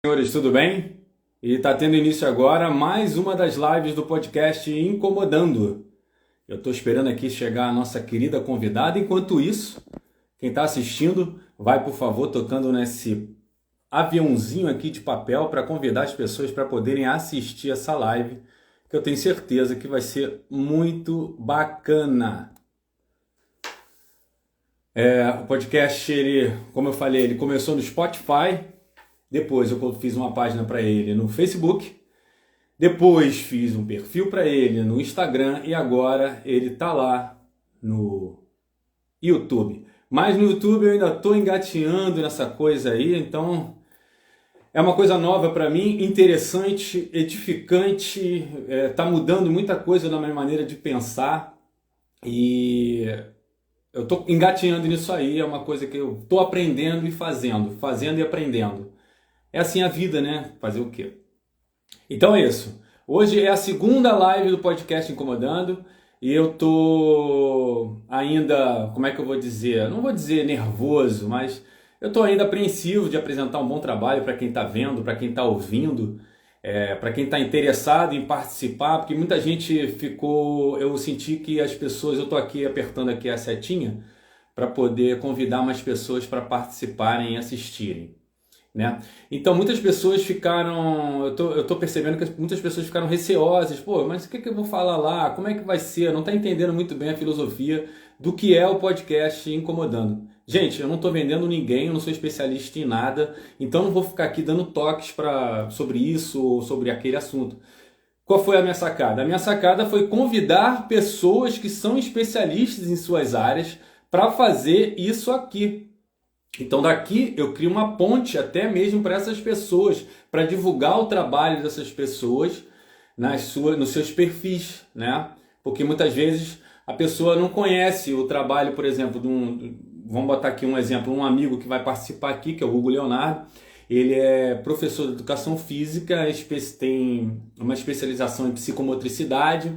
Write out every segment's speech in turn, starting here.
Senhores, tudo bem? E está tendo início agora mais uma das lives do podcast Incomodando. Eu estou esperando aqui chegar a nossa querida convidada. Enquanto isso, quem está assistindo, vai por favor tocando nesse aviãozinho aqui de papel para convidar as pessoas para poderem assistir essa live, que eu tenho certeza que vai ser muito bacana. O podcast, como eu falei, ele começou no Spotify. Depois eu fiz uma página para ele no Facebook. Depois fiz um perfil para ele no Instagram. E agora ele tá lá no YouTube. Mas no YouTube eu ainda estou engatinhando nessa coisa aí. Então é uma coisa nova para mim, interessante, edificante. Tá mudando muita coisa na minha maneira de pensar. E eu estou engatinhando nisso aí. É uma coisa que eu estou aprendendo e fazendo e aprendendo. É assim a vida, né? Fazer o quê? Então é isso. Hoje é a segunda live do podcast Incomodando e eu tô ainda, como é que eu vou dizer? Não vou dizer nervoso, mas eu tô ainda apreensivo de apresentar um bom trabalho para quem tá vendo, para quem tá ouvindo, para quem tá interessado em participar, porque muita gente ficou, eu senti que as pessoas, eu tô aqui apertando aqui a setinha para poder convidar mais pessoas para participarem e assistirem. Né? Então muitas pessoas ficaram, eu tô percebendo que muitas pessoas ficaram receosas, pô, mas o que eu vou falar lá? Como é que vai ser? Não está entendendo muito bem a filosofia do que é o podcast Incomodando. Gente, eu não estou vendendo ninguém, eu não sou especialista em nada, então não vou ficar aqui dando toques sobre isso ou sobre aquele assunto. Qual foi a minha sacada? A minha sacada foi convidar pessoas que são especialistas em suas áreas para fazer isso aqui. Então daqui eu crio uma ponte até mesmo para essas pessoas, para divulgar o trabalho dessas pessoas nos seus perfis, né? Porque muitas vezes a pessoa não conhece o trabalho, por exemplo, vamos botar aqui um exemplo, um amigo que vai participar aqui, que é o Hugo Leonardo. Ele é professor de educação física, tem uma especialização em psicomotricidade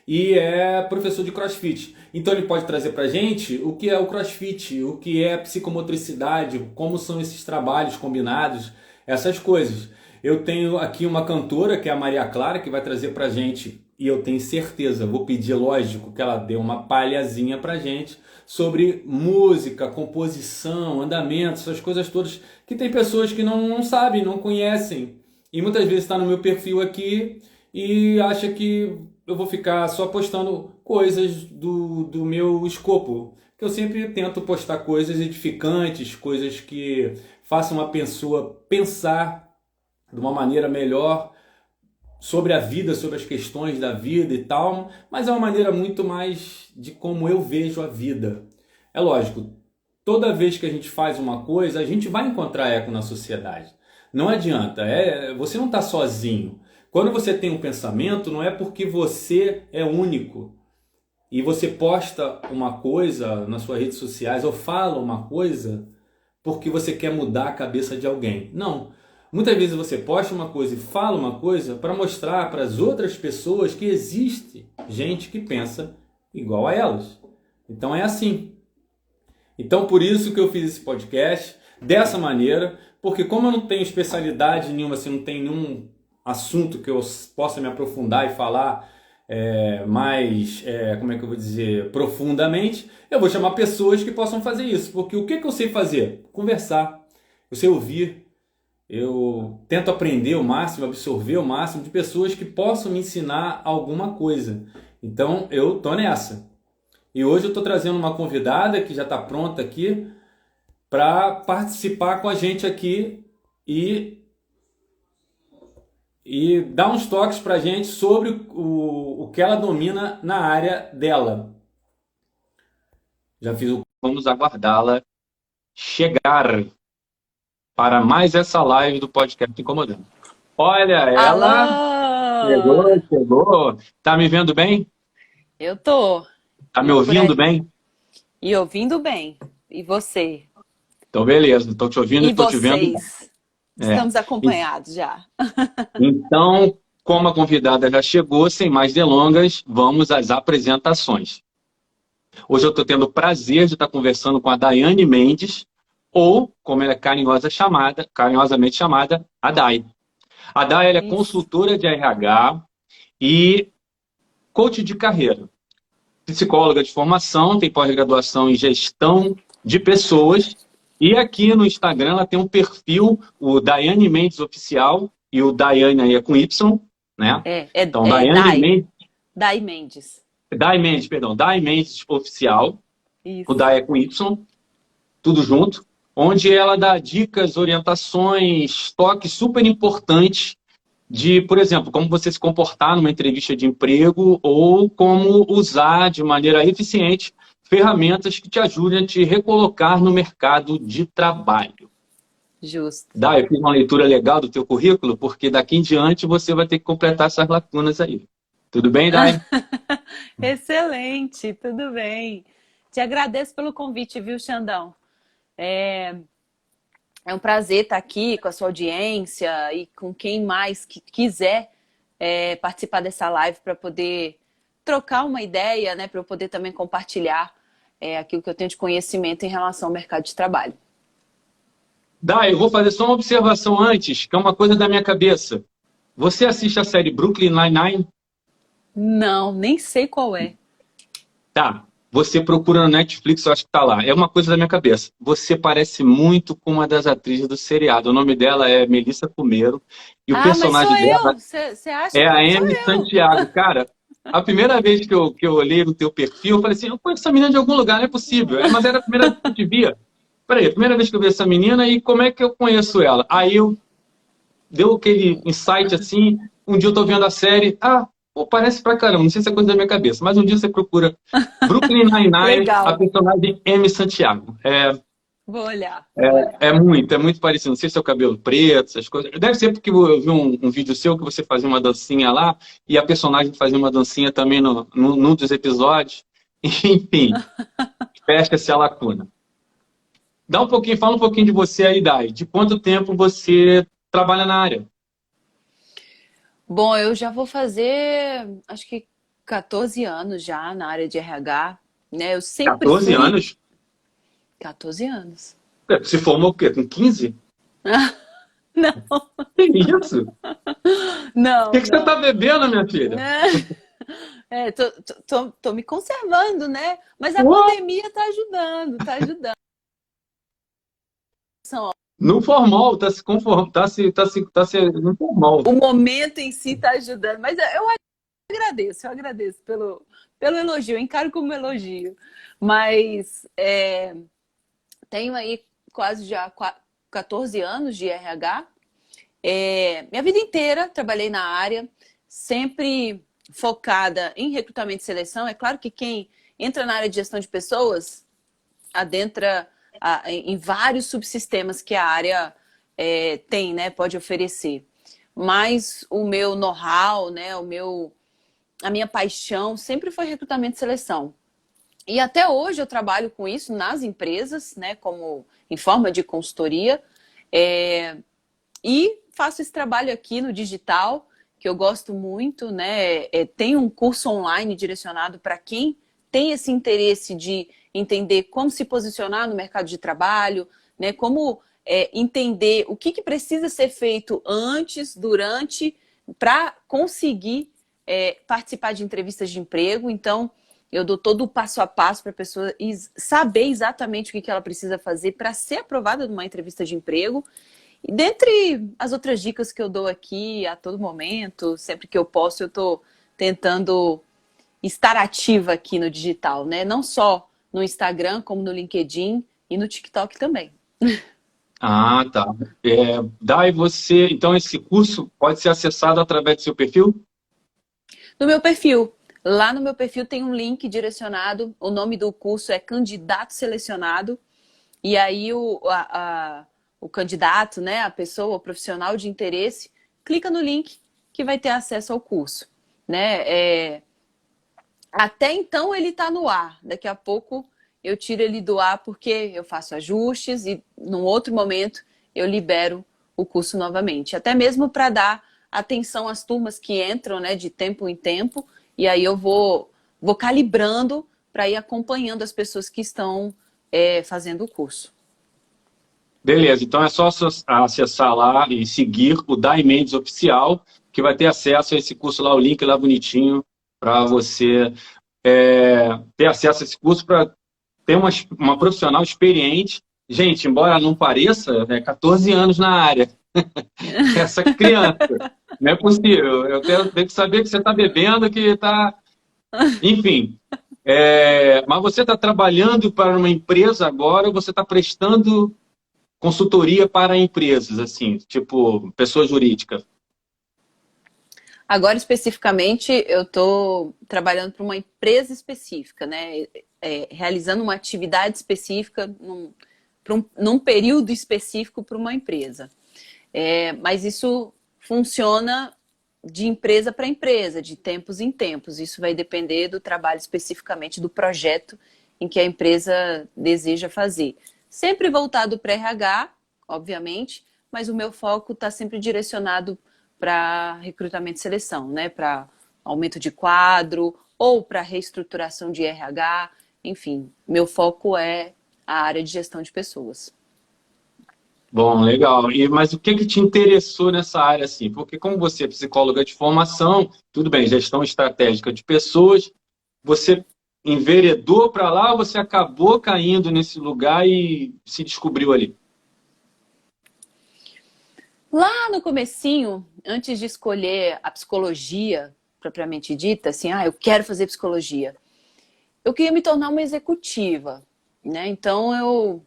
e é professor de CrossFit. Então ele pode trazer pra gente o que é o CrossFit, o que é psicomotricidade, como são esses trabalhos combinados, essas coisas. Eu tenho aqui uma cantora, que é a Maria Clara, que vai trazer pra gente, e eu tenho certeza, vou pedir, lógico, que ela dê uma palhazinha pra gente sobre música, composição, andamento, essas coisas todas, que tem pessoas que não sabem, não conhecem. E muitas vezes está no meu perfil aqui e acha que eu vou ficar só postando coisas do meu escopo. Que eu sempre tento postar coisas edificantes, coisas que façam a pessoa pensar de uma maneira melhor sobre a vida, sobre as questões da vida e tal, mas é uma maneira muito mais de como eu vejo a vida. É lógico, toda vez que a gente faz uma coisa, a gente vai encontrar eco na sociedade. Não adianta, você não está sozinho. Quando você tem um pensamento, não é porque você é único e você posta uma coisa nas suas redes sociais ou fala uma coisa porque você quer mudar a cabeça de alguém. Não. Muitas vezes você posta uma coisa e fala uma coisa para mostrar para as outras pessoas que existe gente que pensa igual a elas. Então é assim. Então por isso que eu fiz esse podcast dessa maneira, porque como eu não tenho especialidade nenhuma, assim, não tem nenhum assunto que eu possa me aprofundar e falar mais, como é que eu vou dizer, profundamente, eu vou chamar pessoas que possam fazer isso. Porque o que eu sei fazer? Conversar. Eu sei ouvir. Eu tento aprender o máximo, absorver o máximo de pessoas que possam me ensinar alguma coisa. Então eu tô nessa. E hoje eu tô trazendo uma convidada que já está pronta aqui para participar com a gente aqui e dar uns toques para a gente sobre o que ela domina na área dela. Já fiz o... Vamos aguardá-la chegar para mais essa live do podcast Incomodando. Olha, ela Alô! chegou. Tá me vendo bem? Eu tô. Tá me E por ouvindo aí? bem? E ouvindo bem. E você? Então, beleza. Estou te ouvindo e E estou te vendo. vocês? É. Estamos acompanhados já. Então, como a convidada já chegou, sem mais delongas, vamos às apresentações. Hoje eu estou tendo o prazer de estar conversando com a Daiane Mendes. ou, como ela é carinhosamente chamada, a Dai. A Dai, ela é Isso. consultora de RH e coach de carreira. Psicóloga de formação, tem pós-graduação em gestão de pessoas. E aqui no Instagram ela tem um perfil, o Daiane Mendes Oficial, e o Daiane aí é com Y, né? Então, Daiane Mendes, Dai Mendes. Dai Mendes, perdão, Dai Mendes Oficial, o Isso. Dai é com Y, tudo junto, onde ela dá dicas, orientações, toques super importantes de, por exemplo, como você se comportar numa entrevista de emprego ou como usar de maneira eficiente ferramentas que te ajudem a te recolocar no mercado de trabalho. Justo. Dai, eu fiz uma leitura legal do teu currículo, porque daqui em diante você vai ter que completar essas lacunas aí. Tudo bem, Dai? Excelente, tudo bem. Te agradeço pelo convite, viu, Xandão? É, é um prazer estar aqui com a sua audiência e com quem mais que quiser participar dessa live para poder trocar uma ideia, né? Para eu poder também compartilhar aquilo que eu tenho de conhecimento em relação ao mercado de trabalho. Dai, eu vou fazer só uma observação antes, que é uma coisa da minha cabeça. Você assiste a série Brooklyn Nine-Nine? Não, nem sei qual é. Tá. Você procura no Netflix, eu acho que tá lá. É uma coisa da minha cabeça. Você parece muito com uma das atrizes do seriado. O nome dela é Melissa Fumero. E o Ah, mas sou personagem dela eu. Você acha é que a sou Amy eu? Santiago. Cara, a primeira vez que eu olhei no teu perfil, eu falei assim, eu conheço essa menina de algum lugar, não é possível. Mas era a primeira vez que eu te via. Peraí, a primeira vez que eu vi essa menina e como é que eu conheço ela? Aí eu deu aquele insight assim, um dia eu tô vendo a série, pô, parece pra caramba, não sei se é coisa da minha cabeça, mas um dia você procura Brooklyn Nine-Nine, a Legal. personagem Amy Santiago. Vou olhar, vou olhar. É muito parecido, não sei se é o cabelo preto, essas coisas. Deve ser porque eu vi um vídeo seu que você fazia uma dancinha lá, e a personagem fazia uma dancinha também num dos episódios. Enfim, fecha-se a lacuna. Fala um pouquinho de você aí, Dai. De quanto tempo você trabalha na área? Bom, eu já vou fazer, acho que 14 anos já na área de RH, né? Eu sempre 14 fui anos? 14 anos. Se formou o quê? Com 15? Não, Que isso? O que não, que você tá não. bebendo, minha filha? Tô me conservando, né? Mas a Pô, pandemia tá ajudando, tá ajudando. no formal, tá se conformando, tá se no formal. O momento em si tá ajudando, mas eu agradeço pelo elogio, eu encaro como elogio. Mas tenho aí quase já 14 anos de RH. Minha vida inteira trabalhei na área, sempre focada em recrutamento e seleção. É claro que quem entra na área de gestão de pessoas adentra em vários subsistemas que a área tem, né, pode oferecer. Mas o meu know-how, né, a minha paixão sempre foi recrutamento e seleção. E até hoje eu trabalho com isso nas empresas, né, como em forma de consultoria. E faço esse trabalho aqui no digital, que eu gosto muito, né? Tem um curso online direcionado para quem tem esse interesse de entender como se posicionar no mercado de trabalho, né? Como entender o que precisa ser feito antes, durante, para conseguir participar de entrevistas de emprego. Então, eu dou todo o passo a passo para a pessoa saber exatamente o que ela precisa fazer para ser aprovada numa entrevista de emprego. E dentre as outras dicas que eu dou aqui a todo momento, sempre que eu posso, eu estou tentando estar ativa aqui no digital, né? Não só no Instagram, como no LinkedIn e no TikTok também. Ah, tá. Dai, você. Então, esse curso pode ser acessado através do seu perfil? No meu perfil, lá no meu perfil tem um link direcionado, o nome do curso é Candidato Selecionado, e aí o candidato, né, a pessoa, o profissional de interesse, clica no link que vai ter acesso ao curso, né? Até então ele está no ar, daqui a pouco eu tiro ele do ar porque eu faço ajustes e num outro momento eu libero o curso novamente, até mesmo para dar atenção às turmas que entram, né, de tempo em tempo, e aí eu vou calibrando para ir acompanhando as pessoas que estão fazendo o curso. Beleza, então é só acessar lá e seguir o Dai Mendes Oficial, que vai ter acesso a esse curso lá, o link lá bonitinho, para você ter acesso a esse curso para ter uma profissional experiente. Gente, embora não pareça, 14 anos na área. Essa criança, não é possível. Tenho que saber que você está bebendo, que está. Enfim. Mas você está trabalhando para uma empresa agora, ou você está prestando consultoria para empresas, assim, tipo, pessoa jurídica? Agora, especificamente, eu estou trabalhando para uma empresa específica, né? Realizando uma atividade específica num período específico para uma empresa. Mas isso funciona de empresa para empresa, de tempos em tempos. Isso vai depender do trabalho especificamente do projeto em que a empresa deseja fazer. Sempre voltado para RH, obviamente, mas o meu foco está sempre direcionado para recrutamento e seleção, né? Para aumento de quadro ou para reestruturação de RH. Enfim, meu foco é a área de gestão de pessoas. Bom, legal. Mas o que que te interessou nessa área, assim? Porque como você é psicóloga de formação, tudo bem, gestão estratégica de pessoas, você enveredou para lá ou você acabou caindo nesse lugar e se descobriu ali? Lá no comecinho, antes de escolher a psicologia propriamente dita, assim, eu quero fazer psicologia, eu queria me tornar uma executiva, né? Então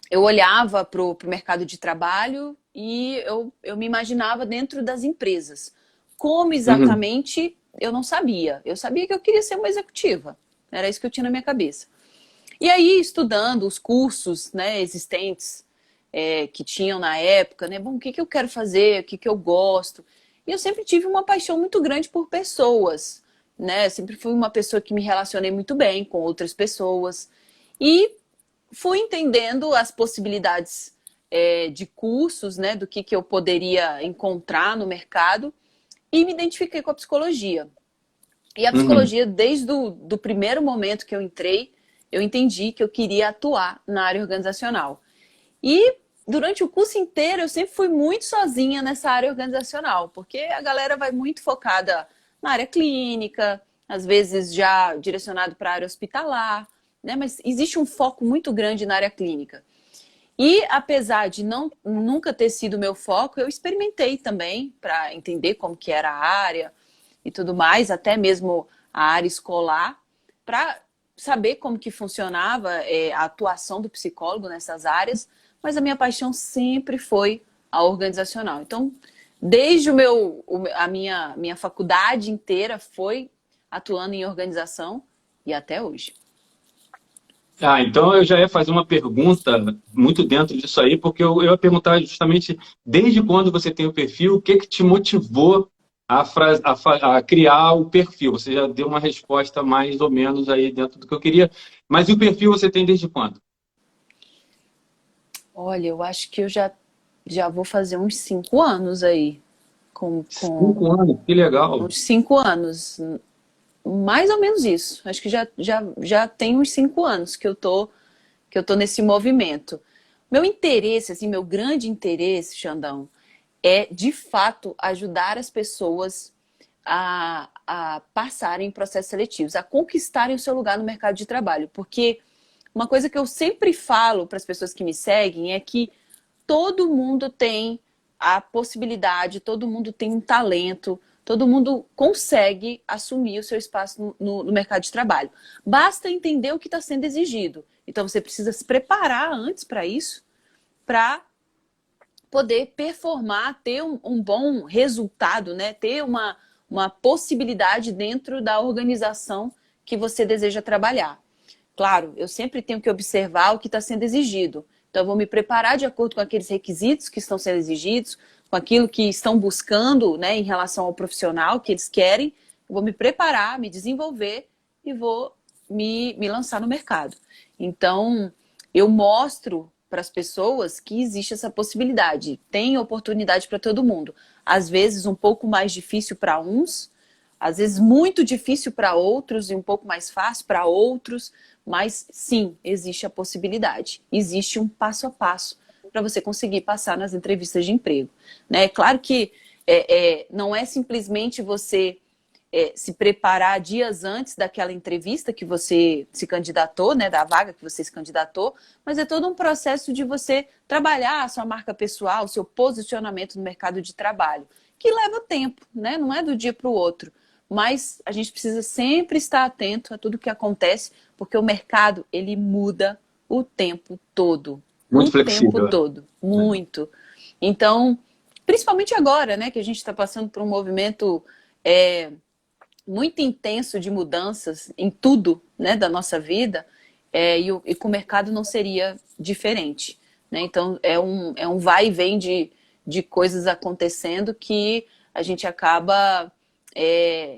eu olhava para o mercado de trabalho e eu me imaginava dentro das empresas. Como Uhum. exatamente, eu não sabia. Eu sabia que eu queria ser uma executiva. Era isso que eu tinha na minha cabeça. E aí, estudando os cursos, né, existentes que tinham na época, né? Bom, o que, que eu quero fazer, o que, que eu gosto. E eu sempre tive uma paixão muito grande por pessoas, né? Sempre fui uma pessoa que me relacionei muito bem com outras pessoas. E fui entendendo as possibilidades de cursos, né? Do que eu poderia encontrar no mercado e me identifiquei com a psicologia. E a Uhum. psicologia, desde o do primeiro momento que eu entrei, eu entendi que eu queria atuar na área organizacional. E durante o curso inteiro eu sempre fui muito sozinha nessa área organizacional, porque a galera vai muito focada na área clínica, às vezes já direcionado para a área hospitalar, né? Mas existe um foco muito grande na área clínica. E apesar de nunca ter sido meu foco, eu experimentei também para entender como que era a área e tudo mais, até mesmo a área escolar, para saber como que funcionava a atuação do psicólogo nessas áreas, mas a minha paixão sempre foi a organizacional. Então, desde a minha faculdade inteira foi atuando em organização e até hoje. Então eu já ia fazer uma pergunta muito dentro disso aí, porque eu ia perguntar justamente desde quando você tem o perfil, o que que te motivou a criar o perfil? Você já deu uma resposta mais ou menos aí dentro do que eu queria, mas e o perfil você tem desde quando? Olha, eu acho que eu já vou fazer uns 5 anos aí, com 5 anos, que legal. uns 5 anos, mais ou menos isso. Acho que já tem uns 5 anos que eu tô nesse movimento. Meu interesse, assim, meu grande interesse, Xandão, é de fato ajudar as pessoas a passarem em processos seletivos, a conquistarem o seu lugar no mercado de trabalho. Porque uma coisa que eu sempre falo para as pessoas que me seguem é que todo mundo tem a possibilidade, todo mundo tem um talento, todo mundo consegue assumir o seu espaço no mercado de trabalho. Basta entender o que está sendo exigido. Então você precisa se preparar antes para isso, para poder performar, ter um bom resultado, né? Ter uma possibilidade dentro da organização que você deseja trabalhar. Claro, eu sempre tenho que observar o que está sendo exigido. Então, eu vou me preparar de acordo com aqueles requisitos que estão sendo exigidos, com aquilo que estão buscando, né, em relação ao profissional que eles querem. Eu vou me preparar, me desenvolver e vou me lançar no mercado. Então, eu mostro para as pessoas que existe essa possibilidade. Tem oportunidade para todo mundo. Às vezes, um pouco mais difícil para uns, às vezes muito difícil para outros e um pouco mais fácil para outros, mas sim, existe a possibilidade. Existe um passo a passo para você conseguir passar nas entrevistas de emprego. Né? Claro que não é simplesmente você se preparar dias antes daquela entrevista que você se candidatou, né, da vaga que você se candidatou, mas é todo um processo de você trabalhar a sua marca pessoal, o seu posicionamento no mercado de trabalho, que leva tempo, né? Não é do dia para o outro. Mas a gente precisa sempre estar atento a tudo que acontece, porque o mercado, ele muda o tempo todo. Muito O tempo flexível. todo. Muito. Então, principalmente agora, né, que a gente está passando por um movimento muito intenso de mudanças em tudo, né, da nossa vida, e com o mercado não seria diferente. Né? Então, é um vai e vem de coisas acontecendo que a gente acaba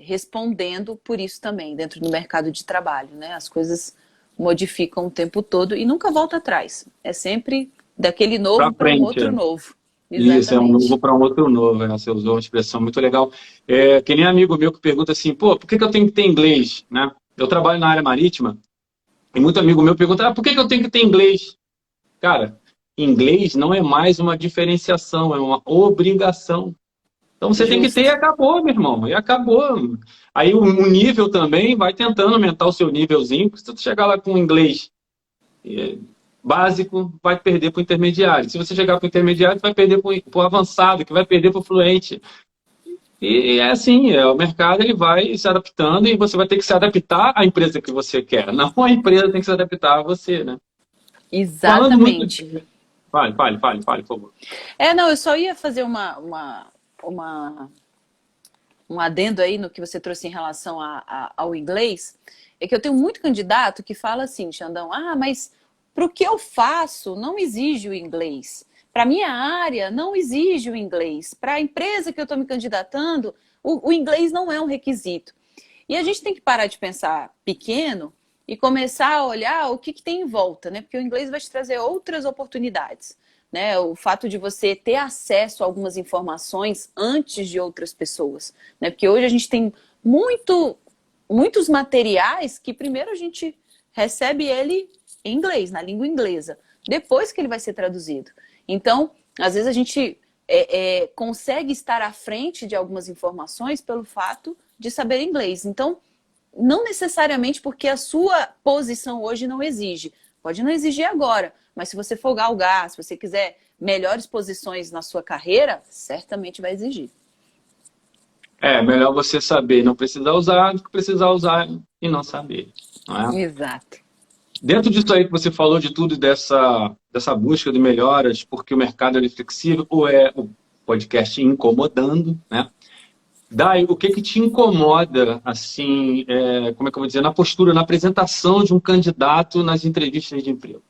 respondendo por isso também, dentro do mercado de trabalho. Né? As coisas modificam o tempo todo e nunca volta atrás. É sempre daquele novo para um outro novo. Exatamente. Isso, é um novo para um outro novo, né? Você usou uma expressão muito legal. Que nem amigo meu que pergunta assim, pô, por que eu tenho que ter inglês? Né? Eu trabalho na área marítima e muito amigo meu pergunta, por que eu tenho que ter inglês? Cara, inglês não é mais uma diferenciação, é uma obrigação. Então você tem que ter e acabou, meu irmão, e acabou. Aí o nível também vai tentando aumentar o seu nívelzinho, se você chegar lá com inglês básico, vai perder para o intermediário. Se você chegar para o intermediário, vai perder para o avançado, que vai perder para o fluente. E é assim, o mercado ele vai se adaptando e você vai ter que se adaptar à empresa que você quer. Não a empresa tem que se adaptar a você, né? Exatamente. Fale, por favor. Não, eu só ia fazer um adendo aí no que você trouxe em relação ao inglês. É que eu tenho muito candidato que fala assim, Xandão, mas para o que eu faço não exige o inglês. Para a minha área não exige o inglês. Para a empresa que eu estou me candidatando, o inglês não é um requisito. E a gente tem que parar de pensar pequeno e começar a olhar o que tem em volta, né? Porque o inglês vai te trazer outras oportunidades. Né? O fato de você ter acesso a algumas informações antes de outras pessoas. Né? Porque hoje a gente tem muitos materiais que primeiro a gente recebe ele em inglês, na língua inglesa, depois que ele vai ser traduzido. Então, às vezes a gente consegue estar à frente de algumas informações pelo fato de saber inglês. Então, não necessariamente porque a sua posição hoje não exige. Pode não exigir agora, mas se você for galgar, se você quiser melhores posições na sua carreira, certamente vai exigir. Melhor você saber e não precisar usar do que precisar usar e não saber. Não é? Exato. Dentro disso aí que você falou de tudo, dessa busca de melhoras, porque o mercado é flexível, ou é o podcast incomodando, né? Dai, o que te incomoda, assim, como é que eu vou dizer, na postura, na apresentação de um candidato nas entrevistas de emprego?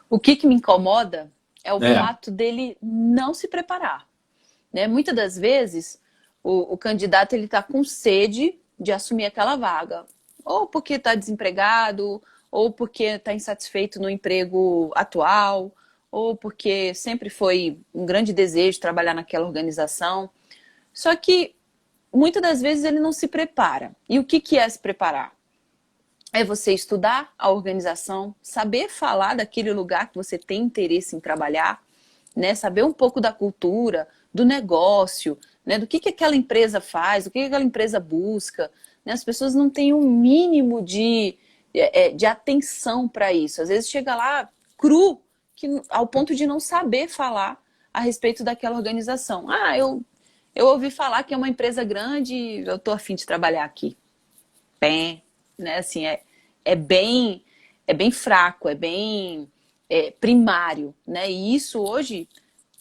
O que me incomoda é o fato dele não se preparar. Né? Muitas das vezes, o candidato está com sede de assumir aquela vaga. Ou porque está desempregado, ou porque está insatisfeito no emprego atual, ou porque sempre foi um grande desejo trabalhar naquela organização. Só que, muitas das vezes, ele não se prepara. E o que é se preparar? É você estudar a organização, saber falar daquele lugar que você tem interesse em trabalhar, né? Saber um pouco da cultura, do negócio, né? Do que aquela empresa faz, o que aquela empresa busca. Né? As pessoas não têm um mínimo de atenção para isso. Às vezes chega lá cru, ao ponto de não saber falar a respeito daquela organização. Eu ouvi falar que é uma empresa grande, eu estou a fim de trabalhar aqui. Bem, né? Assim, é bem fraco, é bem primário, né? E isso hoje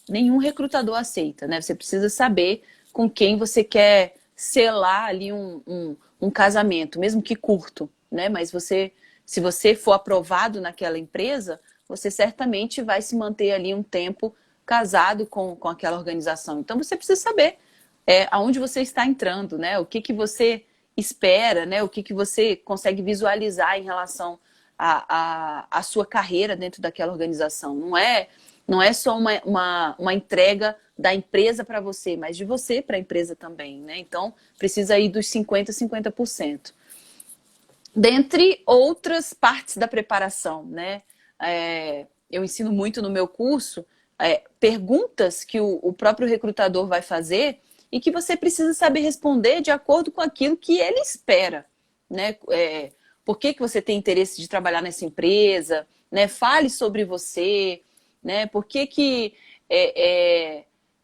nenhum recrutador aceita, né? Você precisa saber com quem você quer selar ali um casamento, mesmo que curto, né? Mas se você for aprovado naquela empresa, você certamente vai se manter ali um tempo casado com aquela organização. Então você precisa saber aonde você está entrando, né? O que você espera, né? O que você consegue visualizar em relação à sua carreira dentro daquela organização. Não é só uma entrega da empresa para você, mas de você para a empresa também, né? Então, precisa ir dos 50% a 50%. Dentre outras partes da preparação, né? eu ensino muito no meu curso, perguntas que o próprio recrutador vai fazer e que você precisa saber responder de acordo com aquilo que ele espera, né? Por que você tem interesse de trabalhar nessa empresa, né? Fale sobre você, né?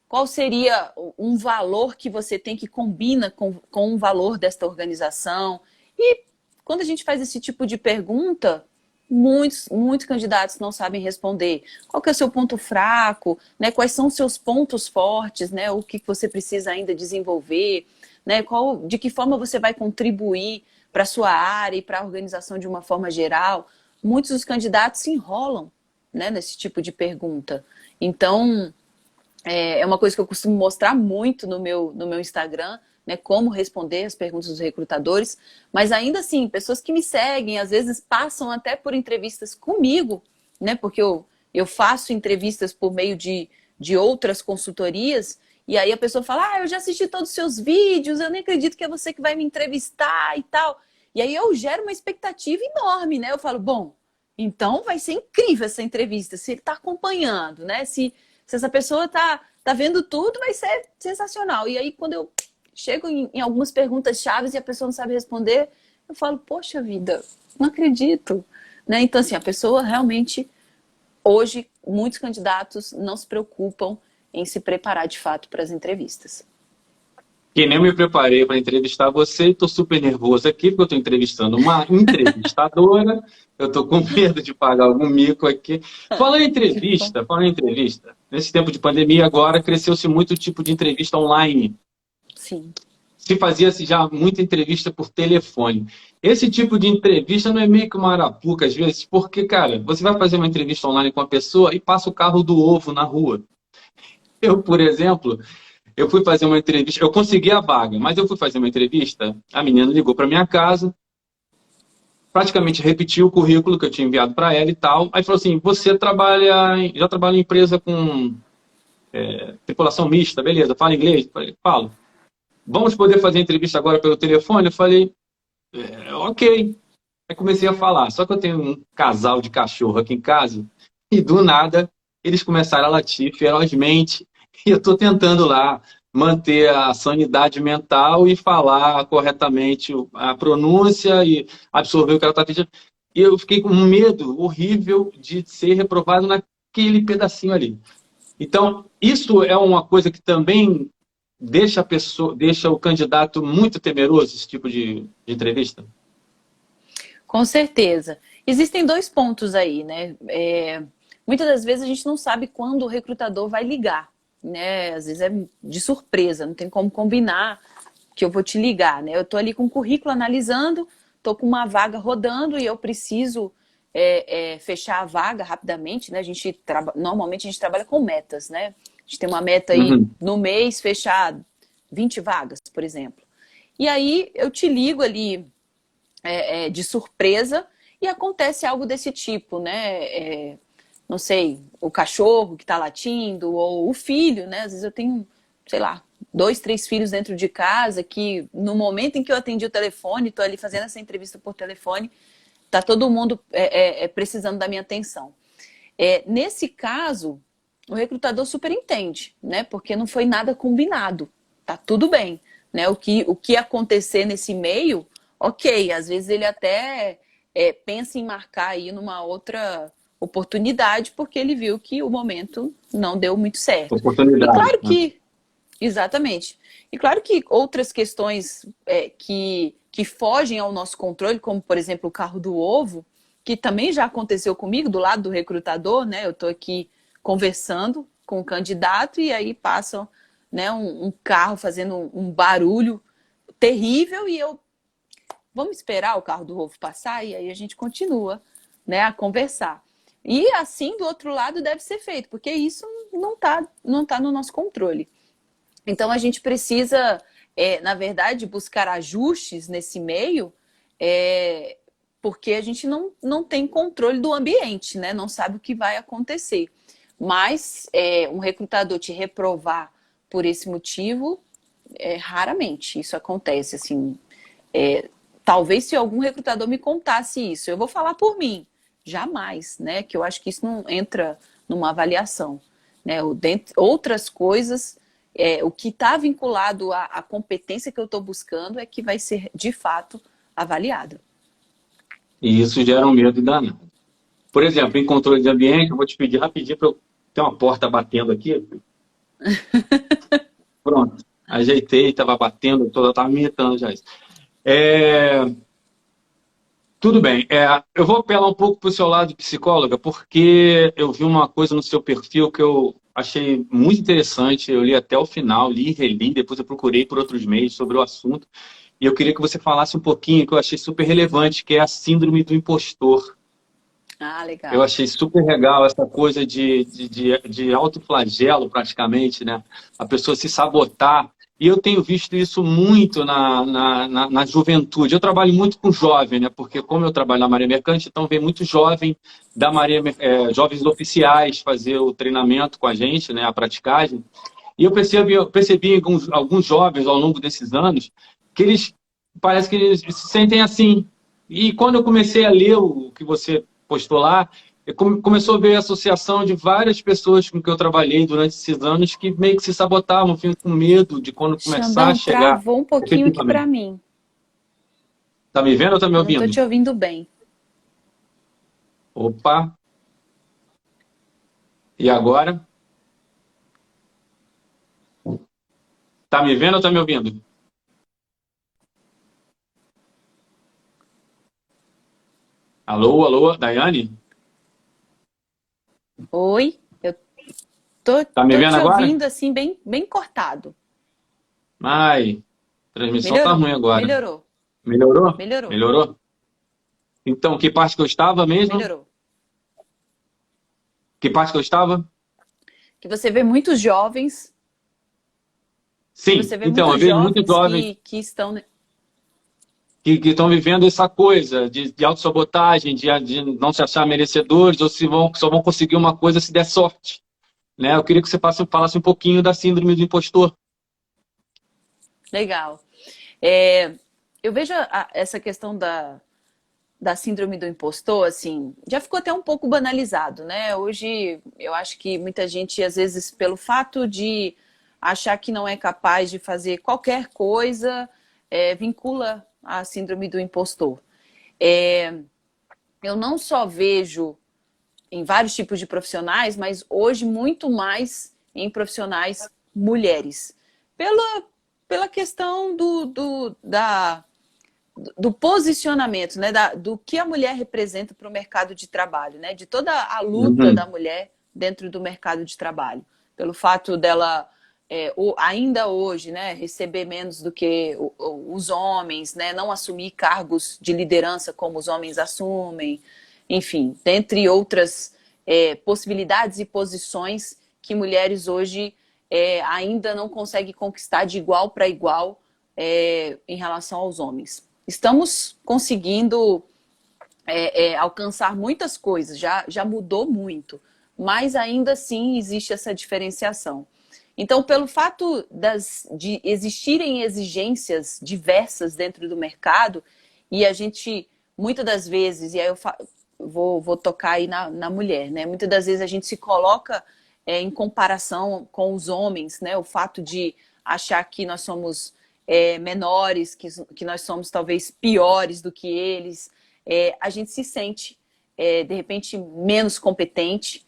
Qual seria um valor que você tem que combina com um valor desta organização? E quando a gente faz esse tipo de pergunta, muitos candidatos não sabem responder. Qual que é o seu ponto fraco, né? Quais são os seus pontos fortes, né? O que você precisa ainda desenvolver, né? De que forma você vai contribuir para a sua área e para a organização de uma forma geral? Muitos dos candidatos se enrolam, né, nesse tipo de pergunta. Então, é uma coisa que eu costumo mostrar muito no meu Instagram, né, como responder as perguntas dos recrutadores, mas ainda assim, pessoas que me seguem, às vezes passam até por entrevistas comigo, né, porque eu faço entrevistas por meio de outras consultorias, e aí a pessoa fala, eu já assisti todos os seus vídeos, eu nem acredito que é você que vai me entrevistar e tal. E aí eu gero uma expectativa enorme, né, eu falo, bom, então vai ser incrível essa entrevista, se ele está acompanhando, né, se essa pessoa tá vendo tudo, vai ser sensacional. E aí, quando eu chego em algumas perguntas chaves e a pessoa não sabe responder, eu falo, poxa vida, não acredito. Né? Então, assim, a pessoa realmente, hoje, muitos candidatos não se preocupam em se preparar de fato para as entrevistas. Que nem eu me preparei para entrevistar você e estou super nervoso aqui, porque eu estou entrevistando uma entrevistadora, eu estou com medo de pagar algum mico aqui. Falando em entrevista, nesse tempo de pandemia agora, cresceu-se muito o tipo de entrevista online. Sim. Se fazia-se já muita entrevista por telefone. Esse tipo de entrevista não é meio que uma arapuca, às vezes, porque, cara, você vai fazer uma entrevista online com uma pessoa e passa o carro do ovo na rua. Eu, por exemplo... Eu fui fazer uma entrevista, eu consegui a vaga, mas eu fui fazer uma entrevista, a menina ligou para minha casa, praticamente repetiu o currículo que eu tinha enviado para ela e tal, aí falou assim, você já trabalha em empresa com tripulação mista, beleza, fala inglês? Eu falei, falo. Vamos poder fazer a entrevista agora pelo telefone? Eu falei, ok. Aí comecei a falar, só que eu tenho um casal de cachorro aqui em casa, e do nada eles começaram a latir ferozmente, e eu estou tentando lá manter a sanidade mental e falar corretamente a pronúncia e absorver o que ela está pedindo. E eu fiquei com um medo horrível de ser reprovado naquele pedacinho ali. Então, isso é uma coisa que também deixa o candidato muito temeroso, esse tipo de entrevista? Com certeza. Existem dois pontos aí, né? Muitas das vezes a gente não sabe quando o recrutador vai ligar, né? Às vezes é de surpresa, não tem como combinar que eu vou te ligar, né? Eu tô ali com o currículo analisando, tô com uma vaga rodando e eu preciso fechar a vaga rapidamente, né? Normalmente a gente trabalha com metas, né? A gente tem uma meta aí no mês, fechar 20 vagas, por exemplo. E aí eu te ligo ali de surpresa e acontece algo desse tipo, né? Não sei, o cachorro que está latindo ou o filho, né? Às vezes eu tenho, sei lá, 2, 3 filhos dentro de casa que no momento em que eu atendi o telefone, estou ali fazendo essa entrevista por telefone, tá todo mundo precisando da minha atenção. Nesse caso, o recrutador super entende, né? Porque não foi nada combinado, tá tudo bem, né? O que acontecer nesse meio, ok, às vezes ele até pensa em marcar aí numa outra oportunidade, porque ele viu que o momento não deu muito certo. Oportunidade. E claro que, exatamente. E claro que outras questões que fogem ao nosso controle, como por exemplo o carro do ovo, que também já aconteceu comigo, do lado do recrutador, né? Eu estou aqui conversando com o candidato e aí passa, né, um carro fazendo um barulho terrível e vamos esperar o carro do ovo passar e aí a gente continua, né, a conversar. E assim, do outro lado, deve ser feito, porque isso não tá no nosso controle. Então, a gente precisa, na verdade, buscar ajustes nesse meio, porque a gente não tem controle do ambiente, né? Não sabe o que vai acontecer. Mas um recrutador te reprovar por esse motivo, raramente isso acontece, assim. Talvez se algum recrutador me contasse isso, eu vou falar por mim. Jamais, né? Que eu acho que isso não entra numa avaliação, né? Outras coisas, o que está vinculado à competência que eu estou buscando é que vai ser, de fato, avaliada. E isso gera um medo danado. Por exemplo, em controle de ambiente, eu vou te pedir rapidinho para eu ter uma porta batendo aqui. Pronto, ajeitei, estava batendo, estava me irritando já isso. Tudo bem, eu vou apelar um pouco para o seu lado de psicóloga, porque eu vi uma coisa no seu perfil que eu achei muito interessante, eu li até o final, li e reli, depois eu procurei por outros meios sobre o assunto, e eu queria que você falasse um pouquinho, que eu achei super relevante, que é a síndrome do impostor. Ah, Eu legal. achei super legal essa coisa de autoflagelo, praticamente, né? A pessoa se sabotar. E eu tenho visto isso muito na juventude. Eu trabalho muito com jovem, né? Porque como eu trabalho na Marinha Mercante, então vem muito jovem da Marinha, jovens oficiais fazer o treinamento com a gente, né? A praticagem. E eu percebi em alguns jovens ao longo desses anos que eles parece que eles se sentem assim. E quando eu comecei a ler o que você postou lá, começou a ver a associação de várias pessoas com que eu trabalhei durante esses anos que meio que se sabotavam, ficam com medo de quando começar a Xandão, chegar travou um pouquinho aqui para efetivamente. mim. Tá me vendo ou tá me Eu não estou ouvindo? te ouvindo bem. Opa, e agora? Tá me vendo ou tá me ouvindo? Alô, alô, Daiane? Oi, eu tô, Tá me tô vendo te agora? ouvindo assim, bem, bem cortado. Ai, a transmissão tá Melhorou, ruim agora. melhorou, Melhorou? melhorou, Melhorou? Então, que parte que eu estava mesmo? melhorou. Que parte que eu estava? Que você vê muitos jovens, que Sim, você vê então, eu muitos vejo muitos jovens jovens que estão. que estão vivendo essa coisa de autossabotagem, de não se achar merecedores, ou se só vão conseguir uma coisa se der sorte. Né? Eu queria que você falasse um pouquinho da síndrome do impostor. Legal. Eu vejo essa questão da síndrome do impostor, assim, já ficou até um pouco banalizado, né? Hoje, eu acho que muita gente, às vezes, pelo fato de achar que não é capaz de fazer qualquer coisa, vincula a síndrome do impostor. É, eu não só vejo em vários tipos de profissionais, mas hoje muito mais em profissionais mulheres. Pela, pela questão do posicionamento, né, do que a mulher representa para o mercado de trabalho, né, de toda a luta da Uhum. mulher dentro do mercado de trabalho, pelo fato dela ainda hoje, né, receber menos do que os homens, né, não assumir cargos de liderança como os homens assumem, enfim, dentre outras possibilidades e posições que mulheres hoje ainda não conseguem conquistar de igual para igual em relação aos homens. Estamos conseguindo alcançar muitas coisas, já mudou muito, mas ainda assim existe essa diferenciação. Então, pelo fato de existirem exigências diversas dentro do mercado, e a gente, muitas das vezes, e aí eu vou tocar aí na mulher, né? Muitas das vezes a gente se coloca em comparação com os homens, né? O fato de achar que nós somos menores, que nós somos talvez piores do que eles, a gente se sente, de repente, menos competente.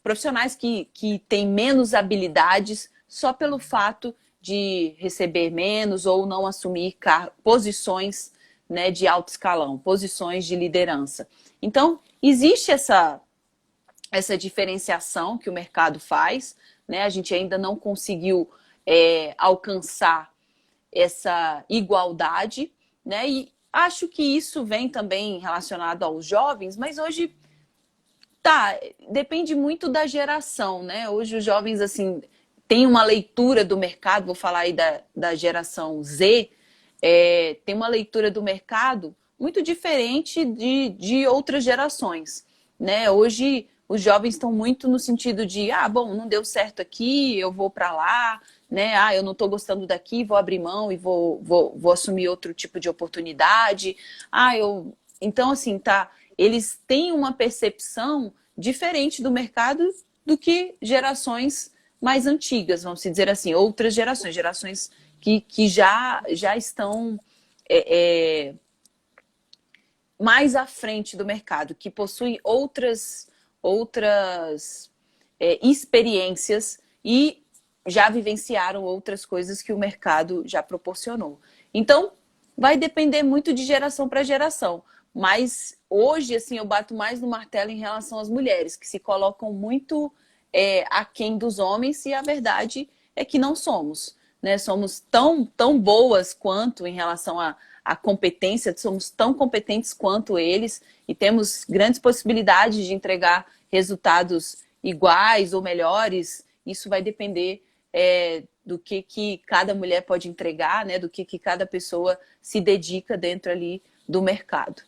Profissionais que têm menos habilidades só pelo fato de receber menos ou não assumir posições, né, de alto escalão, posições de liderança. Então, existe essa diferenciação que o mercado faz, né? A gente ainda não conseguiu alcançar essa igualdade, né? E acho que isso vem também relacionado aos jovens, mas hoje depende muito da geração, né? Hoje os jovens, assim, têm uma leitura do mercado, vou falar aí da geração Z, tem uma leitura do mercado muito diferente de outras gerações, né? Hoje os jovens estão muito no sentido de, bom, não deu certo aqui, eu vou para lá, né? Eu não estou gostando daqui, vou abrir mão e vou assumir outro tipo de oportunidade. Então, assim, eles têm uma percepção diferente do mercado do que gerações mais antigas, vamos dizer assim, outras gerações que já estão mais à frente do mercado, que possuem outras experiências e já vivenciaram outras coisas que o mercado já proporcionou. Então, vai depender muito de geração para geração. Mas hoje, assim, eu bato mais no martelo em relação às mulheres, que se colocam muito aquém dos homens, e a verdade é que não somos, né? Somos tão boas quanto em relação à competência, somos tão competentes quanto eles e temos grandes possibilidades de entregar resultados iguais ou melhores. Isso vai depender do que cada mulher pode entregar, né? Do que cada pessoa se dedica dentro ali do mercado.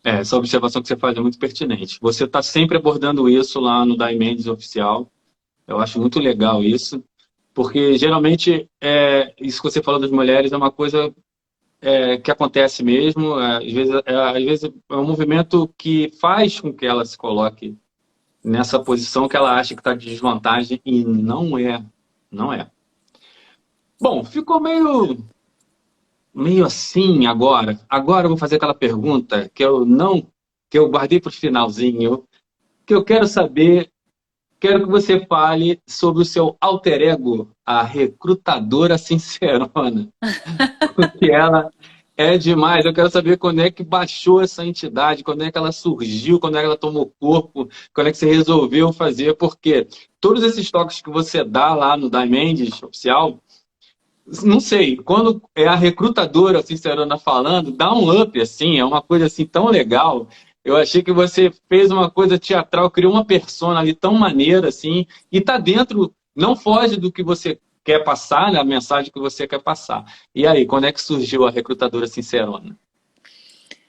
Essa observação que você faz é muito pertinente. Você está sempre abordando isso lá no Diamonds Oficial. Eu acho muito legal isso, porque geralmente isso que você falou das mulheres é uma coisa que acontece mesmo. Às vezes é um movimento que faz com que ela se coloque nessa posição que ela acha que está de desvantagem e não é. Não é. Bom, ficou meio assim agora. Agora eu vou fazer aquela pergunta que eu guardei para o finalzinho, que eu quero saber, quero que você fale sobre o seu alter ego, a recrutadora sincerona. Porque ela é demais. Eu quero saber quando é que baixou essa entidade, quando é que ela surgiu, quando é que ela tomou corpo, quando é que você resolveu fazer, porque todos esses toques que você dá lá no Diamonds Oficial, não sei, quando é a recrutadora sincerona falando, dá um up, assim, é uma coisa assim tão legal. Eu achei que você fez uma coisa teatral, criou uma persona ali tão maneira, assim, e tá dentro, não foge do que você quer passar, né, a mensagem que você quer passar. E aí, quando é que surgiu a recrutadora sincerona?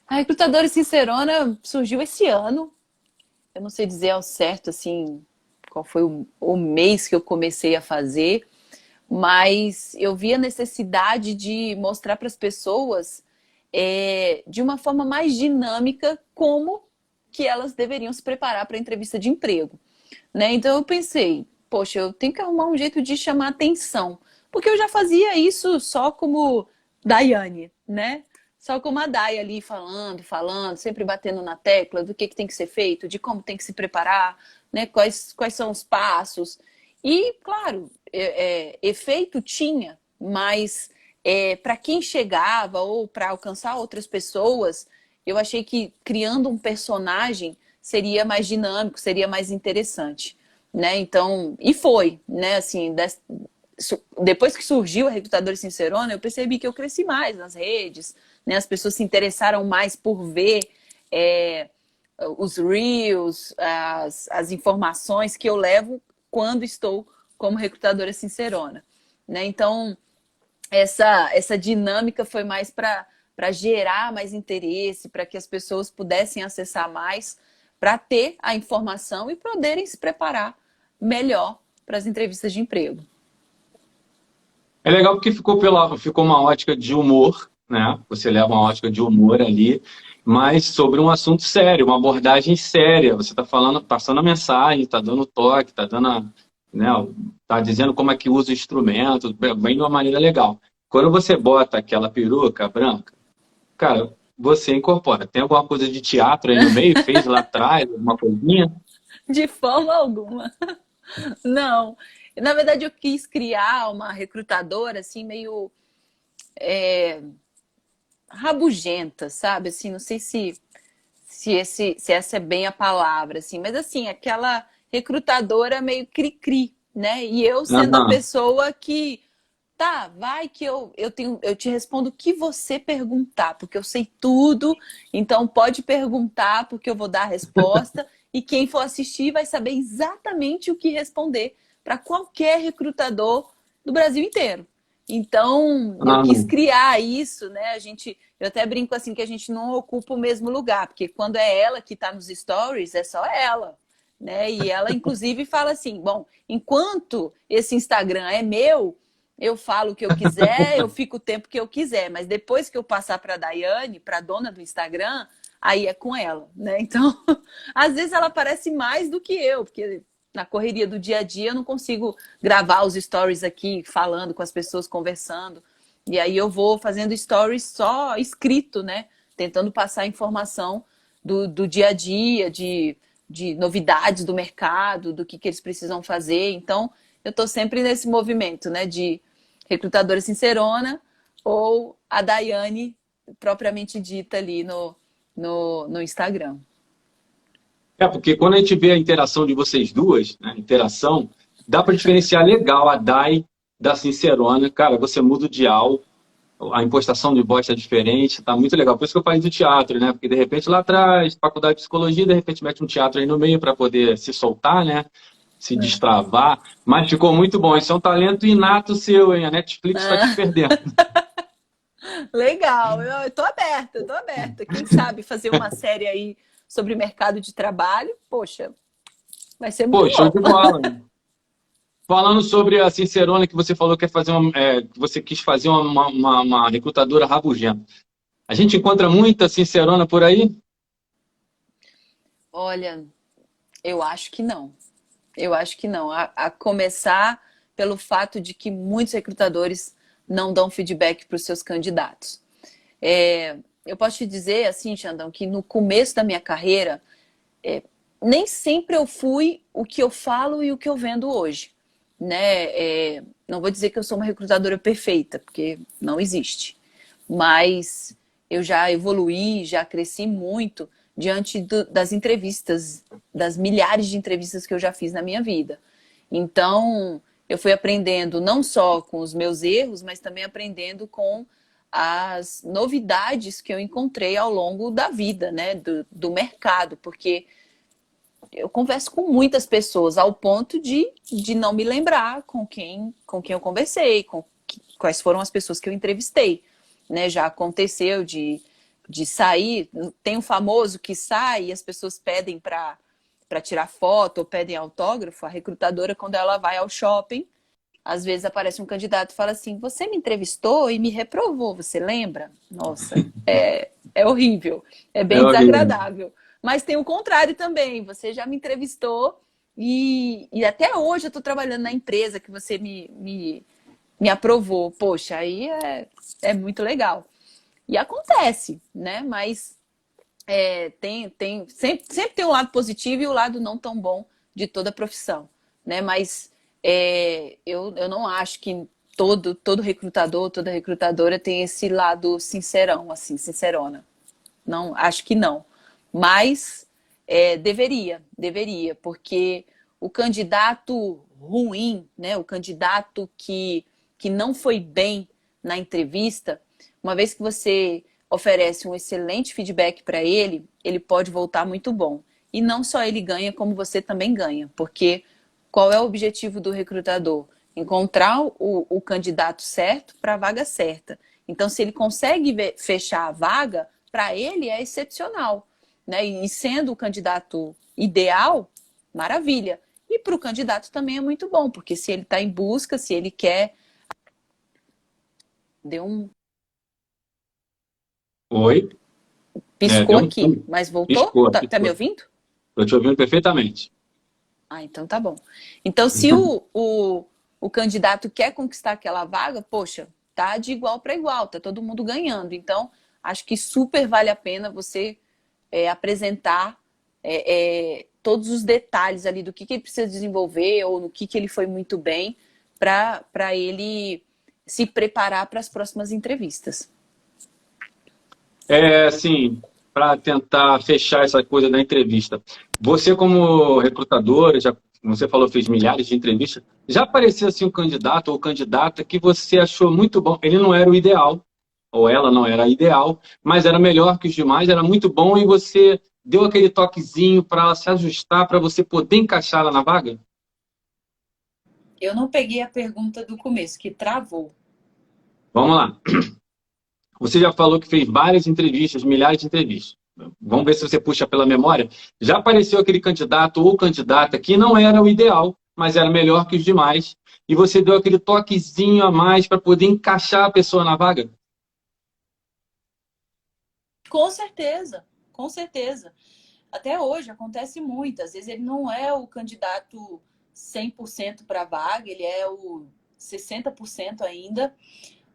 A recrutadora sincerona surgiu esse ano. Eu não sei dizer ao certo, assim, qual foi o mês que eu comecei a fazer, mas eu vi a necessidade de mostrar para as pessoas de uma forma mais dinâmica como que elas deveriam se preparar para a entrevista de emprego, né? Então eu pensei, poxa, eu tenho que arrumar um jeito de chamar atenção, porque eu já fazia isso só como Daiane, né? Só como a Dai ali falando, sempre batendo na tecla do que tem que ser feito, de como tem que se preparar, né? Quais são os passos. E, claro, efeito tinha, mas para quem chegava ou para alcançar outras pessoas, eu achei que criando um personagem seria mais dinâmico, seria mais interessante, né? Então, e foi, né? Assim, depois que surgiu a Recrutadora Sincerona, eu percebi que eu cresci mais nas redes, né? As pessoas se interessaram mais por ver os reels, as informações que eu levo quando estou como recrutadora sincerona, né? Então, essa dinâmica foi mais para gerar mais interesse, para que as pessoas pudessem acessar mais, para ter a informação e poderem se preparar melhor para as entrevistas de emprego. É legal porque ficou uma ótica de humor, né? Você leva uma ótica de humor ali, mas sobre um assunto sério, uma abordagem séria. Você está falando, passando a mensagem, está dando toque, está dando, né? Tá dizendo como é que usa o instrumento, bem de uma maneira legal. Quando você bota aquela peruca branca, cara, você incorpora. Tem alguma coisa de teatro aí no meio? Fez lá atrás, alguma coisinha? De forma alguma. Não. Na verdade, eu quis criar uma recrutadora, assim, meio rabugenta, sabe? Assim, não sei se essa é bem a palavra, assim, mas assim, aquela recrutadora meio cri-cri, né? E eu sendo a pessoa que vai que eu te respondo o que você perguntar, porque eu sei tudo, então pode perguntar, porque eu vou dar a resposta, e quem for assistir vai saber exatamente o que responder para qualquer recrutador do Brasil inteiro. Então, eu Ah, quis criar isso, né? Eu até brinco assim que a gente não ocupa o mesmo lugar, porque quando é ela que está nos stories, é só ela, né? E ela, inclusive, fala assim: bom, enquanto esse Instagram é meu, eu falo o que eu quiser, eu fico o tempo que eu quiser, mas depois que eu passar para a Daiane, para a dona do Instagram, aí é com ela, né? Então, às vezes ela aparece mais do que eu, porque na correria do dia a dia eu não consigo gravar os stories aqui, falando com as pessoas, conversando. E aí eu vou fazendo stories só escrito, né? Tentando passar informação do dia a dia, de novidades do mercado, do que eles precisam fazer. Então, eu estou sempre nesse movimento, né? De recrutadora sincerona ou a Daiane propriamente dita ali no Instagram. Porque quando a gente vê a interação de vocês duas, né, interação, dá para diferenciar legal a Dai da Sincerona. Cara, você muda o dial, a impostação de voz está diferente, tá muito legal. Por isso que eu falei do teatro, né? Porque de repente lá atrás, faculdade de psicologia, de repente mete um teatro aí no meio para poder se soltar, né? Se destravar. Mas ficou muito bom. Isso é um talento inato seu, hein? A Netflix está te perdendo. Legal, eu tô aberta, eu tô aberta. Quem sabe fazer uma série aí sobre mercado de trabalho, poxa, vai ser muito Pô, show bom. de bola. Falando sobre a Sincerona, que você falou que, que você quis fazer uma recrutadora rabugenta. A gente encontra muita Sincerona por aí? Olha, eu acho que não. Eu acho que não. A começar pelo fato de que muitos recrutadores não dão feedback para os seus candidatos. Eu posso te dizer, assim, Xandão, que no começo da minha carreira, nem sempre eu fui o que eu falo e o que eu vendo hoje. Né? Não vou dizer que eu sou uma recrutadora perfeita, porque não existe. Mas eu já evoluí, já cresci muito diante das entrevistas, das milhares de entrevistas que eu já fiz na minha vida. Então, eu fui aprendendo não só com os meus erros, mas também aprendendo com as novidades que eu encontrei ao longo da vida, né? Do mercado, porque eu converso com muitas pessoas ao ponto de não me lembrar com quem eu conversei, quais foram as pessoas que eu entrevistei. Né? Já aconteceu de sair, tem um famoso que sai e as pessoas pedem para tirar foto ou pedem autógrafo. A recrutadora, quando ela vai ao shopping, às vezes aparece um candidato e fala assim: você me entrevistou e me reprovou, você lembra? Nossa, é horrível, é É bem horrível. desagradável. Mas tem o contrário também, você já me entrevistou e até hoje eu estou trabalhando na empresa que você me aprovou. Poxa, aí é muito legal. E acontece, né? Mas sempre tem um lado positivo e o lado não tão bom de toda a profissão, né? Mas eu não acho que todo recrutador, toda recrutadora tem esse lado sincerão, assim, sincerona. Não, acho que não. Mas deveria, porque o candidato ruim, né? O candidato que não foi bem na entrevista, uma vez que você oferece um excelente feedback para ele, ele pode voltar muito bom. E não só ele ganha, como você também ganha. Porque qual é o objetivo do recrutador? Encontrar o candidato certo para a vaga certa. Então, se ele consegue fechar a vaga, para ele é excepcional. Né? E sendo o candidato ideal, maravilha. E para o candidato também é muito bom, porque se ele está em busca, se ele quer. Deu um. Oi? Piscou Deu um aqui, pulo. mas voltou? Piscou, Tá me piscou. ouvindo? Estou te ouvindo perfeitamente. Ah, então tá bom. Então, se o candidato quer conquistar aquela vaga, poxa, tá de igual para igual, tá todo mundo ganhando. Então, acho que super vale a pena você apresentar todos os detalhes ali do que ele precisa desenvolver ou no que ele foi muito bem para ele se preparar para as próximas entrevistas. Assim, para tentar fechar essa coisa da entrevista. Você, como recrutadora, já, você falou, fez milhares de entrevistas, já apareceu assim um candidato ou candidata que você achou muito bom? Ele não era o ideal, ou ela não era a ideal, mas era melhor que os demais, era muito bom e você deu aquele toquezinho para ela se ajustar, para você poder encaixar ela na vaga? Eu não peguei a pergunta do começo, que travou. Vamos lá. Você já falou que fez várias entrevistas, milhares de entrevistas. Vamos ver se você puxa pela memória. Já apareceu aquele candidato ou candidata que não era o ideal, mas era melhor que os demais, e você deu aquele toquezinho a mais para poder encaixar a pessoa na vaga? Com certeza, com certeza. Até hoje acontece muito. Às vezes ele não é o candidato 100% para a vaga, ele é o 60% ainda,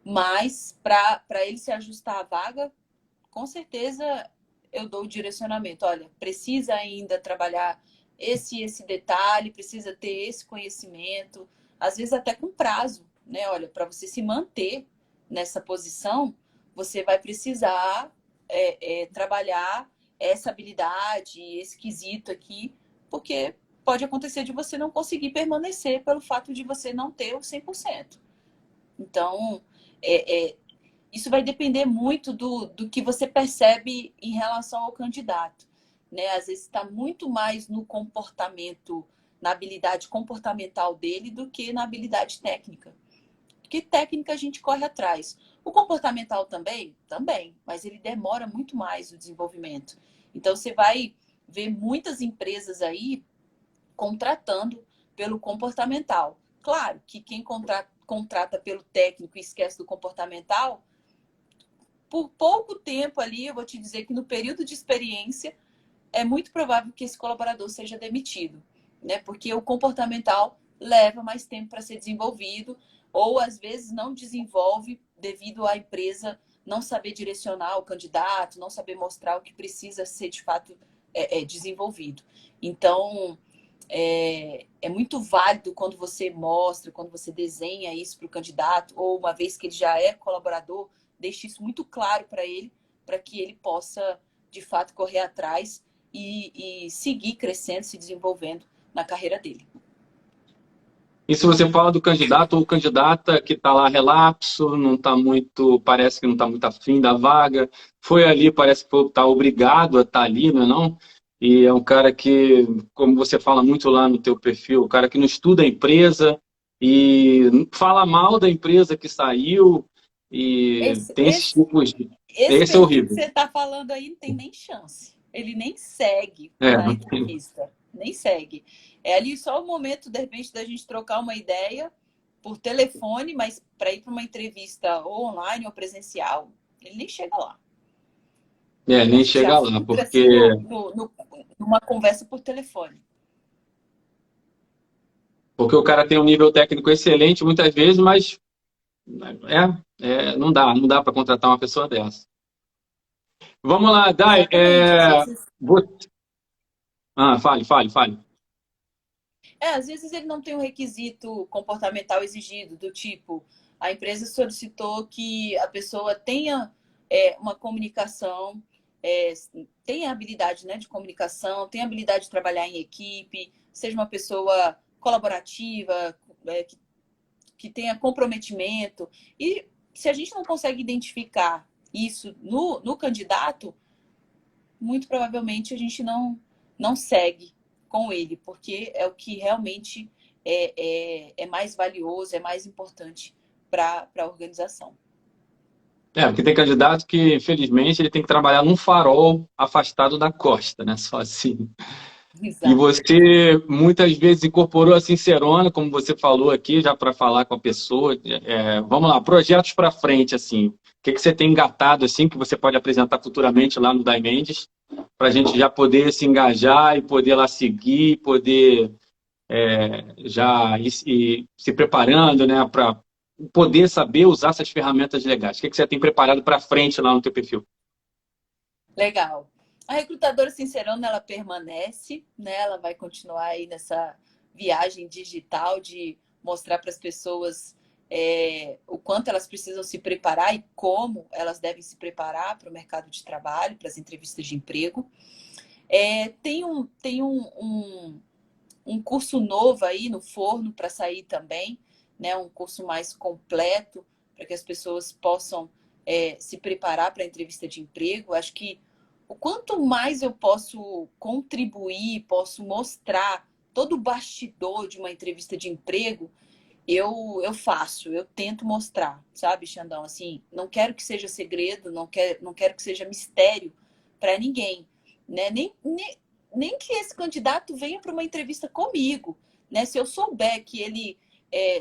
mas para ele se ajustar à vaga, com certeza eu dou o direcionamento. Olha, precisa ainda trabalhar esse detalhe, precisa ter esse conhecimento, às vezes até com prazo, né? Olha, para você se manter nessa posição, você vai precisar trabalhar essa habilidade, esse quesito aqui, porque pode acontecer de você não conseguir permanecer pelo fato de você não ter o 100%. Então, isso vai depender muito do que você percebe em relação ao candidato, né? Às vezes está muito mais no comportamento, na habilidade comportamental dele do que na habilidade técnica. Porque técnica a gente corre atrás. O comportamental também, mas ele demora muito mais o desenvolvimento. Então você vai ver muitas empresas aí contratando pelo comportamental. Claro que quem contrata pelo técnico e esquece do comportamental, por pouco tempo ali, eu vou te dizer que no período de experiência, é muito provável que esse colaborador seja demitido, né? Porque o comportamental leva mais tempo para ser desenvolvido, ou às vezes não desenvolve devido à empresa não saber direcionar o candidato, não saber mostrar o que precisa ser de fato desenvolvido. Então, é muito válido quando você mostra, quando você desenha isso para o candidato, ou uma vez que ele já é colaborador, deixe isso muito claro para ele, para que ele possa, de fato, correr atrás e seguir crescendo, se desenvolvendo na carreira dele. E se você fala do candidato ou candidata que está lá relapso, não está muito, parece que não está muito afim da vaga, foi ali, parece que está obrigado a estar ali, não é não? E é um cara que, como você fala muito lá no teu perfil, um cara que não estuda a empresa e fala mal da empresa que saiu e Esse, tem esses esse, tipos de... esse Esse é perfil que horrível. você está falando aí não tem nem chance. Ele nem segue É, na não tem... entrevista. Nem segue. É ali só o momento, de repente, da gente trocar uma ideia por telefone, mas para ir para uma entrevista ou online ou presencial, ele nem chega lá. A nem gente já chega lá, filtra porque assim numa conversa por telefone. o cara tem um nível técnico excelente muitas vezes, mas não dá para contratar uma pessoa dessa. Vamos lá, Dai. Exatamente. Às vezes, Fale. às vezes ele não tem o requisito comportamental exigido, do tipo, a empresa solicitou que a pessoa tenha uma comunicação, tenha habilidade, né, de comunicação, tenha habilidade de trabalhar em equipe, seja uma pessoa colaborativa, que tenha comprometimento. E se a gente não consegue identificar isso no candidato, muito provavelmente a gente não segue com ele, porque é o que realmente é mais valioso, é mais importante para a organização. Porque tem candidato que, infelizmente, ele tem que trabalhar num farol afastado da costa, né? Só assim. E Exato. você muitas vezes incorporou a Sincerona, como você falou aqui, já para falar com a pessoa. Vamos lá, projetos para frente, assim. O que você tem engatado, assim, que você pode apresentar futuramente lá no Daimendes, para a gente já poder se engajar e poder lá seguir, poder já ir se preparando, né, para poder saber usar essas ferramentas legais. O que você tem preparado para frente lá no teu perfil? Legal. A recrutadora Sincerona, ela permanece, né? Ela vai continuar aí nessa viagem digital de mostrar para as pessoas o quanto elas precisam se preparar e como elas devem se preparar para o mercado de trabalho, para as entrevistas de emprego. Tem um curso novo aí no forno para sair também, né? Um curso mais completo para que as pessoas possam se preparar para a entrevista de emprego. Acho que o quanto mais eu posso contribuir, posso mostrar todo o bastidor de uma entrevista de emprego, eu faço, eu tento mostrar, sabe, Xandão? Assim, não quero que seja segredo, não quero que seja mistério para ninguém, né? Nem que esse candidato venha para uma entrevista comigo, né? Se eu souber que ele,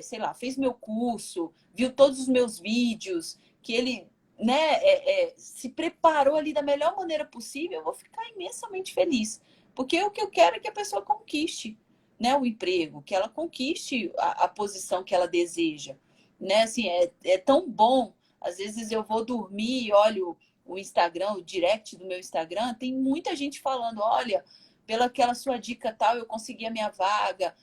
sei lá, fez meu curso, viu todos os meus vídeos, que ele, né, se preparou ali da melhor maneira possível, eu vou ficar imensamente feliz. Porque o que eu quero é que a pessoa conquiste, né, o emprego, que ela conquiste a posição que ela deseja, né? Assim, é tão bom. Às vezes eu vou dormir e olho o Instagram, o direct do meu Instagram, tem muita gente falando, olha, pela aquela sua dica tal, eu consegui a minha vaga,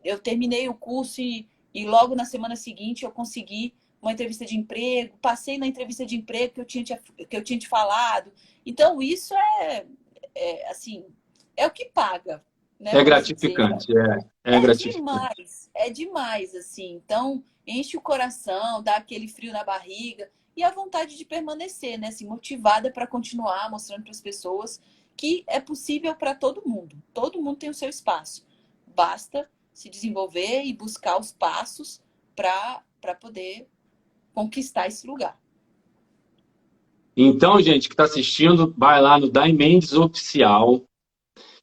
eu terminei o curso e logo na semana seguinte eu consegui uma entrevista de emprego, passei na entrevista de emprego que eu tinha te falado. Então, isso assim, é o que paga, né? É Vamos dizer. gratificante, é gratificante. É demais, assim. Então, enche o coração, dá aquele frio na barriga e a vontade de permanecer, né? Assim, motivada para continuar mostrando para as pessoas que é possível para todo mundo. Todo mundo tem o seu espaço. Basta se desenvolver e buscar os passos para poder conquistar esse lugar. Então, gente que está assistindo, vai lá no Dai Mendes Oficial,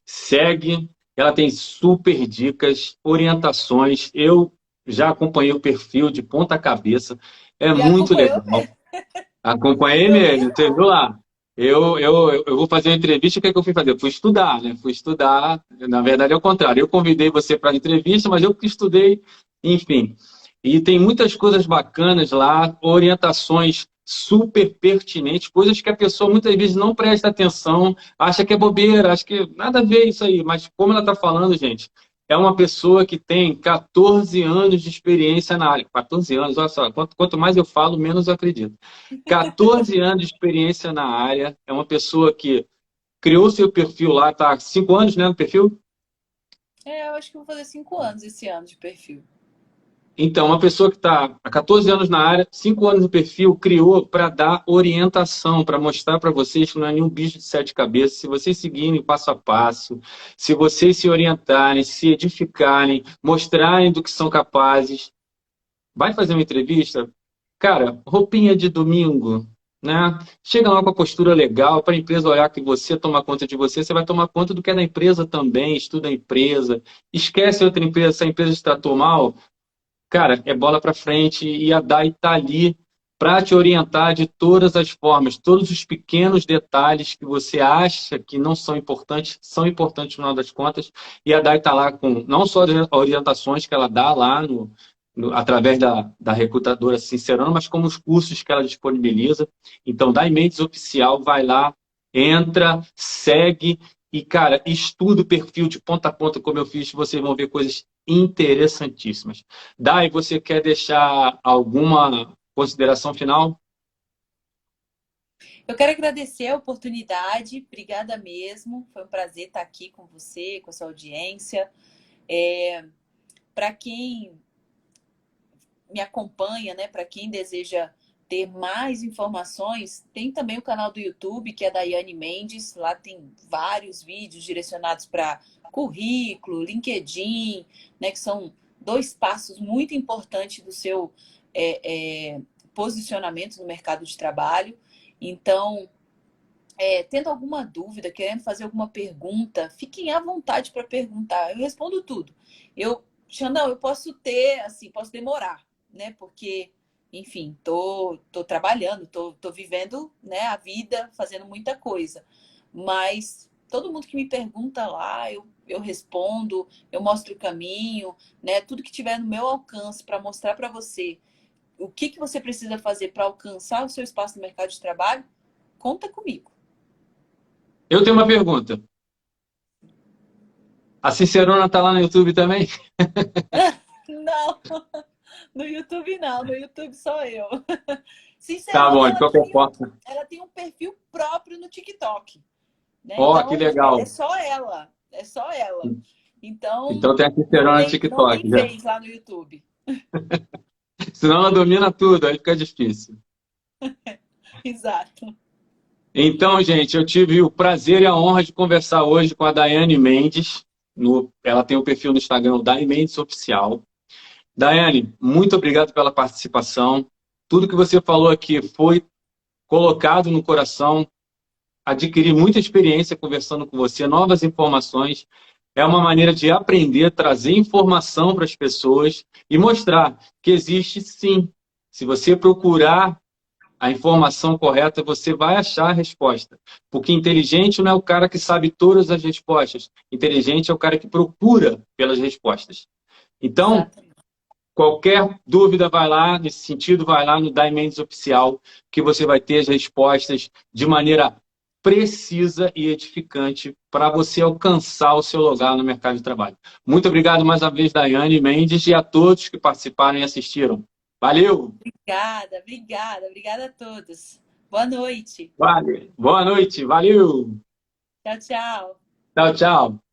segue, ela tem super dicas, orientações. Eu já acompanhei o perfil de ponta cabeça, é Já muito acompanhou legal. mesmo? Acompanhei mesmo, você viu lá? Eu vou fazer uma entrevista, o que é que eu fui fazer? Eu fui estudar, né? Fui estudar, na verdade é o contrário. Eu convidei você para a entrevista, mas eu que estudei, enfim. E tem muitas coisas bacanas lá, orientações super pertinentes, coisas que a pessoa muitas vezes não presta atenção, acha que é bobeira, acha que nada a ver isso aí. Mas como ela está falando, gente, é uma pessoa que tem 14 anos de experiência na área. 14 anos, olha só, quanto mais eu falo, menos eu acredito. 14 anos de experiência na área, é uma pessoa que criou seu perfil lá, está há 5 anos, né, no perfil? Eu acho que vou fazer 5 anos esse ano de perfil. Então, uma pessoa que está há 14 anos na área, 5 anos no perfil, criou para dar orientação, para mostrar para vocês que não é nenhum bicho de sete cabeças. Se vocês seguirem passo a passo, se vocês se orientarem, se edificarem, mostrarem do que são capazes, vai fazer uma entrevista, cara, roupinha de domingo, né? Chega lá com a postura legal, para a empresa olhar que você toma conta de você, você vai tomar conta do que é da empresa também, estuda a empresa, esquece outra empresa, se a empresa te tratou mal, cara, é bola para frente e a DAI está ali para te orientar de todas as formas, todos os pequenos detalhes que você acha que não são importantes no final das contas, e a DAI está lá com não só as orientações que ela dá lá através da recrutadora Sincerona, mas como os cursos que ela disponibiliza. Então, DAI Mendes Oficial, vai lá, entra, segue e, cara, estuda o perfil de ponta a ponta, como eu fiz, vocês vão ver coisas interessantíssimas. Dai, você quer deixar alguma consideração final? Eu quero agradecer a oportunidade, obrigada mesmo. Foi um prazer estar aqui com você, com a sua audiência. Para quem me acompanha, né, para quem deseja ter mais informações, tem também o canal do YouTube, que é da Daiane Mendes. Lá tem vários vídeos direcionados para currículo, LinkedIn, né, que são 2 passos muito importantes do seu posicionamento no mercado de trabalho. Então, tendo alguma dúvida, querendo fazer alguma pergunta, fiquem à vontade para perguntar. Eu respondo tudo. Xandão, eu posso ter, assim, posso demorar, né? Porque, enfim, tô trabalhando, tô vivendo, né, a vida, fazendo muita coisa. Mas todo mundo que me pergunta lá, eu respondo, eu mostro o caminho, né? Tudo que tiver no meu alcance para mostrar para você o que você precisa fazer para alcançar o seu espaço no mercado de trabalho, conta comigo. Eu tenho uma pergunta. A Sincerona está lá no YouTube também? Não, no YouTube não, no YouTube só eu. Tá Sincerona, bom, de qualquer forma. ela tem um perfil próprio no TikTok, né? Ó, Então, que legal. é só ela. Então, Então tem a Sincerona no não tem TikTok. Já. vez lá no YouTube. Senão ela domina tudo, aí fica difícil. Exato. Então, gente, eu tive o prazer e a honra de conversar hoje com a Daiane Mendes. Ela tem o perfil no Instagram, Dai Mendes Oficial. Daiane, muito obrigado pela participação. Tudo que você falou aqui foi colocado no coração. Adquiri muita experiência conversando com você, novas informações. É uma maneira de aprender, trazer informação para as pessoas e mostrar que existe sim. Se você procurar a informação correta, você vai achar a resposta. Porque inteligente não é o cara que sabe todas as respostas. Inteligente é o cara que procura pelas respostas. Então, Exato. qualquer dúvida, vai lá, nesse sentido, vai lá no Dimendes Oficial, que você vai ter as respostas de maneira precisa e edificante para você alcançar o seu lugar no mercado de trabalho. Muito obrigado mais uma vez, Daiane Mendes, e a todos que participaram e assistiram. Valeu! Obrigada, obrigada, obrigada a todos. Boa noite. Vale. Boa noite, valeu! Tchau, tchau. Tchau, tchau!